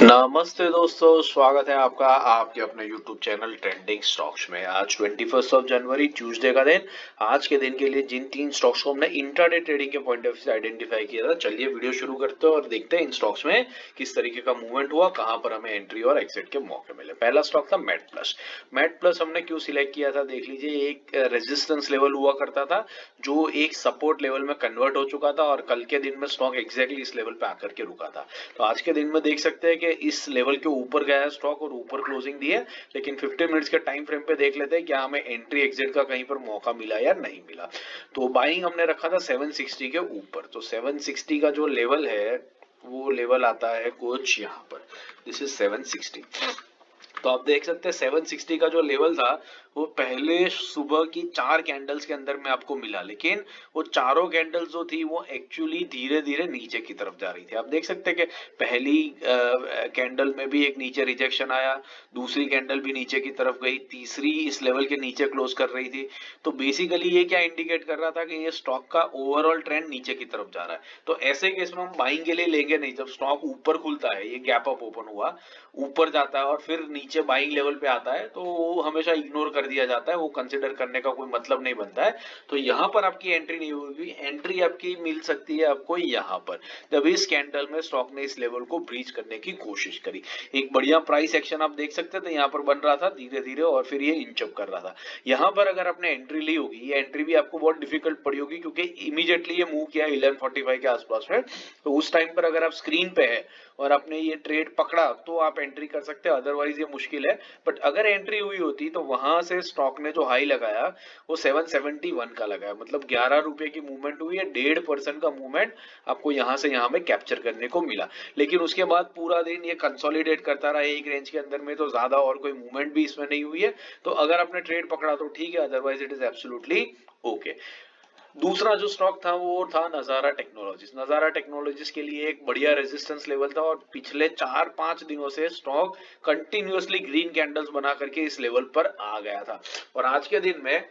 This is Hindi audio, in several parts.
नमस्ते दोस्तों, स्वागत है आपका आपके अपने YouTube चैनल ट्रेंडिंग स्टॉक्स में। आज 21 जनवरी ट्यूसडे का दिन। आज के दिन के लिए जिन तीन स्टॉक्स को हमने इंट्राडे ट्रेडिंग के पॉइंट ऑफ व्यू से आइडेंटिफाई किया था, चलिए वीडियो शुरू करते हैं और देखते हैं इन स्टॉक्स में किस तरीके का मूवमेंट हुआ, कहां पर हमें एंट्री और एग्जिट के मौके मिले। पहला स्टॉक था मेट प्लस। मेट प्लस हमने क्यों सिलेक्ट किया था, देख लीजिए। एक रेजिस्टेंस लेवल हुआ करता था जो एक सपोर्ट लेवल में कन्वर्ट हो चुका था और कल के दिन में स्टॉक एग्जैक्टली इस लेवल पे आकर के रुका था। तो आज के दिन में देख सकते हैं कि इस लेवल के ऊपर गया है स्टॉक और ऊपर क्लोजिंग दी है। लेकिन 15 मिनट्स के टाइम फ्रेम पे देख लेते हैं क्या हमें एंट्री एग्जिट का कहीं पर मौका मिला या नहीं मिला। तो बाइंग हमने रखा था 760 के ऊपर। तो 760 का जो लेवल है वो लेवल आता है कुछ यहाँ पर। This is 760। तो आप देख सकते हैं 760 का जो लेवल था वो पहले सुबह की 4 कैंडल्स के अंदर में आपको मिला, लेकिन वो चारों कैंडल्स जो थी वो एक्चुअली धीरे धीरे नीचे की तरफ जा रही थी। आप देख सकते हैं कि पहली कैंडल में भी एक नीचे रिजेक्शन आया, दूसरी कैंडल भी नीचे की तरफ गई, तीसरी इस लेवल के नीचे क्लोज कर रही थी। तो बेसिकली ये क्या इंडिकेट कर रहा था कि ये स्टॉक का ओवरऑल ट्रेंड नीचे की तरफ जा रहा है। तो ऐसे केस में हम बाइंग के लिए लेंगे नहीं। जब स्टॉक ऊपर खुलता है, ये गैप अप ओपन हुआ, ऊपर जाता है और फिर नीचे बाइंग लेवल पे आता है, तो वो हमेशा इग्नोर कर दिया जाता है, वो कंसिडर करने का कोई मतलब नहीं बनता है। तो यहाँ पर आपकी एंट्री नहीं होगी। एंट्री आपकी मिल सकती है आपको यहाँ पर, जब इस कैंडल में स्टॉक ने इस लेवल को ब्रीच करने की कोशिश करी। एक बढ़िया प्राइस एक्शन आप देख सकते थे यहाँ पर बन रहा था धीरे धीरे और फिर ये इंचअप कर रहा था। यहाँ पर अगर आपने एंट्री ली होगी, ये एंट्री भी आपको बहुत डिफिकल्ट पड़ी होगी क्योंकि इमीडिएटली ये मूव किया 11:45 के आसपास में। तो उस टाइम पर अगर आप स्क्रीन पे है और आपने ये ट्रेड पकड़ा तो आप एंट्री कर सकते हैं, अदरवाइज ये मुश्किल है। बट अगर एंट्री हुई होती तो वहां से स्टॉक ने जो हाई लगाया वो 771 का लगाया, मतलब 11 रुपए की मूवमेंट हुई है। 1.5% का मूवमेंट आपको यहां से यहां में कैप्चर करने को मिला। लेकिन उसके बाद पूरा दिन ये कंसोलिडेट करता रहा एक रेंज के अंदर में, तो ज्यादा और कोई मूवमेंट भी इसमें नहीं हुई है। तो अगर आपने ट्रेड पकड़ा तो ठीक है, otherwise it is absolutely okay. दूसरा जो स्टॉक था वो था नजारा टेक्नोलॉजीज। नजारा टेक्नोलॉजीज के लिए एक बढ़िया रेजिस्टेंस लेवल था और पिछले 4-5 दिनों से स्टॉक कंटिन्यूअसली ग्रीन कैंडल्स बना करके इस लेवल पर आ गया था। और आज के दिन में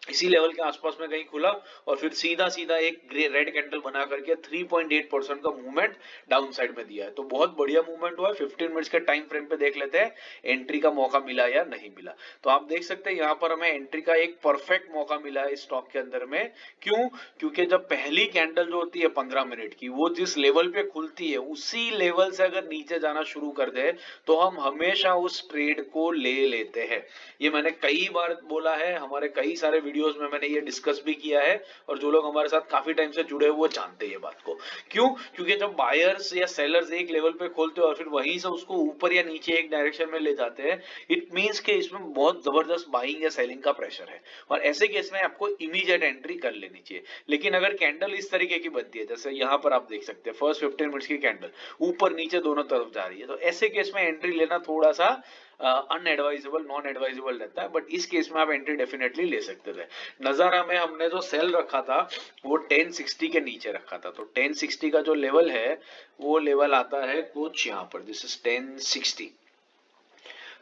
इसी लेवल के आसपास में कहीं खुला और फिर सीधा सीधा एक ग्रे रेड कैंडल बना करके 3.8% का मूवमेंट डाउन साइड में दिया है। तो बहुत बढ़िया मूवमेंट हुआ है। 15 मिनट्स के टाइम फ्रेम पे देख लेते हैं एंट्री का मौका मिला या नहीं मिला। तो आप देख सकते हैं यहाँ पर हमें एंट्री का एक परफेक्ट मौका मिला है इस स्टॉक के अंदर में। क्यों? क्योंकि जब पहली कैंडल जो होती है 15 मिनट की, वो जिस लेवल पे खुलती है उसी लेवल से अगर नीचे जाना शुरू कर दे तो हम हमेशा उस ट्रेड को ले लेते हैं। ये मैंने कई बार बोला है, हमारे कई सारे वीडियोस में मैंने ये डिस्कस भी किया है और जो लोग हमारे साथ काफी टाइम से जुड़े हुए वो जानते हैं ये बात को। क्यों? क्योंकि जब बायर्स या सेलर्स एक लेवल पे खोलते हैं और फिर वहीं से उसको ऊपर या नीचे एक डायरेक्शन में ले जाते हैं, इट मींस कि इसमें बहुत जबरदस्त बाइंग या सेलिंग का प्रेशर है और ऐसे केस में आपको इमीडिएट एंट्री कर लेनी चाहिए। लेकिन अगर कैंडल इस तरीके की बनती है, जैसे यहाँ पर आप देख सकते हैं फर्स्ट 15 मिनट्स की कैंडल ऊपर नीचे दोनों तरफ जा रही है, तो ऐसे केस में एंट्री लेना थोड़ा सा अनएडवाइजेबल, नॉन एडवाइजेबल रहता है। बट इस केस में आप एंट्री डेफिनेटली ले सकते थे। नजारा में हमने जो सेल रखा था वो 1060 के नीचे रखा था। तो 1060 का जो लेवल है वो लेवल आता है कुछ यहाँ पर। This is 1060।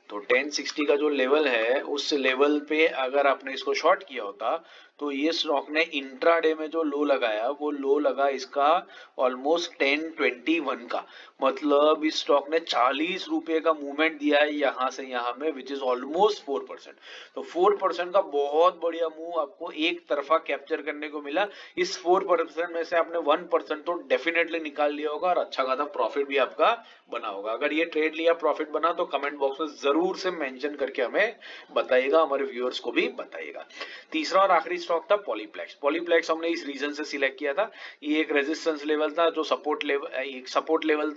तो 1060 का जो लेवल है उस लेवल पे अगर आपने इसको शॉर्ट किया होता तो ये स्टॉक ने इंट्राडे में जो लो लगाया वो लो लगा इसका ऑलमोस्ट 1021 का, मतलब इस स्टॉक ने 40 रुपए का मूवमेंट दिया है यहां से यहां में, विच इज ऑलमोस्ट 4%। तो 4% का बहुत बढ़िया मूव आपको एक तरफा कैप्चर करने को मिला। इस 4% में से आपने 1% तो डेफिनेटली निकाल लिया होगा और अच्छा खासा प्रॉफिट भी आपका बना होगा। अगर ये ट्रेड लिया प्रॉफिट बना तो कमेंट बॉक्स में जरूर से मेंशन करके हमें बताइएगा, हमारे व्यूअर्स को भी बताइएगा। तीसरा और आखिरी स्टॉक था पॉलीप्लेक्स। पॉलीप्लेक्स हमने इस रीजन से सिलेक्ट किया था, ये एक रेजिस्टेंस लेवल था जो सपोर्ट लेवल, एक सपोर्ट लेवल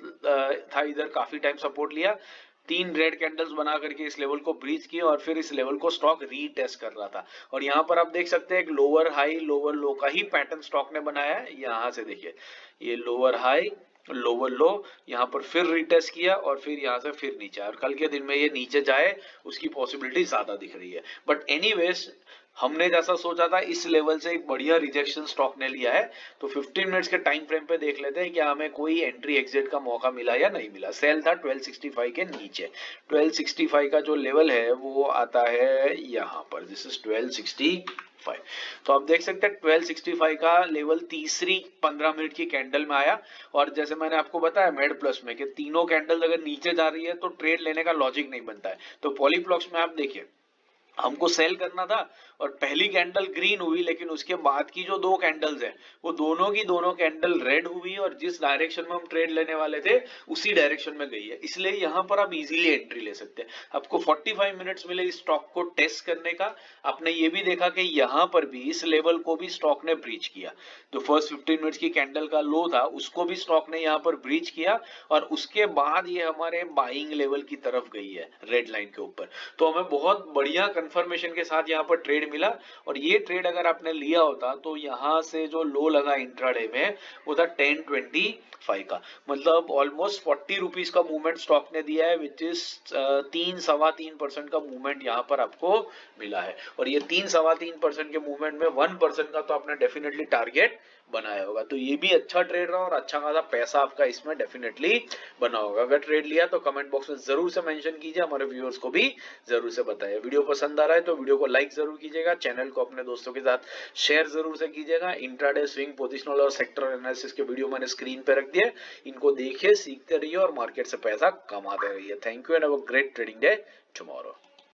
था, इधर काफी टाइम सपोर्ट लिया, 3 रेड कैंडल्स बना करके इस लेवल को ब्रीच किया और फिर इस लेवल को स्टॉक रीटेस्ट कर रहा था। और यहाँ पर आप देख सकते हैं एक लोअर हाई लोअर लो का ही पैटर्न स्टॉक ने बनाया है। यहाँ से देखिए ये लोअर हाई लोअर लो, यहाँ पर फिर रिटेस्ट किया और फिर यहाँ से फिर नीचे, और कल के दिन में ये नीचे जाए उसकी पॉसिबिलिटी ज्यादा दिख रही है। बट एनीवेज हमने जैसा सोचा था इस लेवल से एक बढ़िया रिजेक्शन स्टॉक ने लिया है। तो 15 मिनट्स के टाइम फ्रेम पे देख लेते हैं क्या हमें कोई एंट्री एग्जिट का मौका मिला या नहीं मिला। सेल था 1265 के नीचे। 1265 का जो लेवल है वो आता है यहाँ पर, दिस इज 1265। तो आप देख सकते हैं 1265 का लेवल तीसरी 15 मिनट की कैंडल में आया। और जैसे मैंने आपको बताया मेड प्लस में कि तीनों कैंडल अगर नीचे जा रही है तो ट्रेड लेने का लॉजिक नहीं बनता है। तो पॉलीप्लॉक्स में आप देखिए हमको सेल करना था और पहली कैंडल ग्रीन हुई, लेकिन उसके बाद की जो दो कैंडल्स हैं वो दोनों की दोनों कैंडल रेड हुई और जिस डायरेक्शन में हम ट्रेड लेने वाले थे उसी डायरेक्शन में गई है। इसलिए यहां पर आप इजीली एंट्री ले सकते हैं। आपको 45 मिनट्स मिले इस स्टॉक को टेस्ट करने का। आपने ये भी देखा कि यहां पर भी इस लेवल को भी स्टॉक ने ब्रीच किया। जो फर्स्ट 15 मिनट्स की कैंडल का लो था उसको भी स्टॉक ने यहाँ पर ब्रीच किया और उसके बाद ये हमारे बाइंग लेवल की तरफ गई है रेड लाइन के ऊपर। तो हमें बहुत बढ़िया कंफर्मेशन के साथ यहाँ पर ट्रेड मिला। और ये ट्रेड अगर आपने लिया होता तो यहाँ से जो लो लगा इंट्राडे में वो था 1025 का, मतलब ऑलमोस्ट 40 रुपीज का मूवमेंट स्टॉक ने दिया है, विच इज 3-3.25% का मूवमेंट यहाँ पर आपको मिला है। और ये 3-3.25% के मूवमेंट में 1% का तो आपने डेफिनेटली टारगेट बनाया होगा। तो ये भी अच्छा ट्रेड रहा और अच्छा खासा पैसा आपका इसमें डेफिनेटली बना होगा। अगर ट्रेड लिया तो कमेंट बॉक्स में जरूर से मेंशन कीजिए, हमारे व्यूअर्स को भी जरूर से बताइए। वीडियो पसंद आ रहा है तो वीडियो को लाइक जरूर कीजिएगा, चैनल को अपने दोस्तों के साथ शेयर जरूर से कीजिएगा। इंट्राडे स्विंग पोजिशनल और सेक्टर एनालिसिस के वीडियो मैंने स्क्रीन पे रख दिए, इनको देखिए, सीखते रहिए और मार्केट से पैसा कमाते रहिए। Thank you and have a great trading day tomorrow.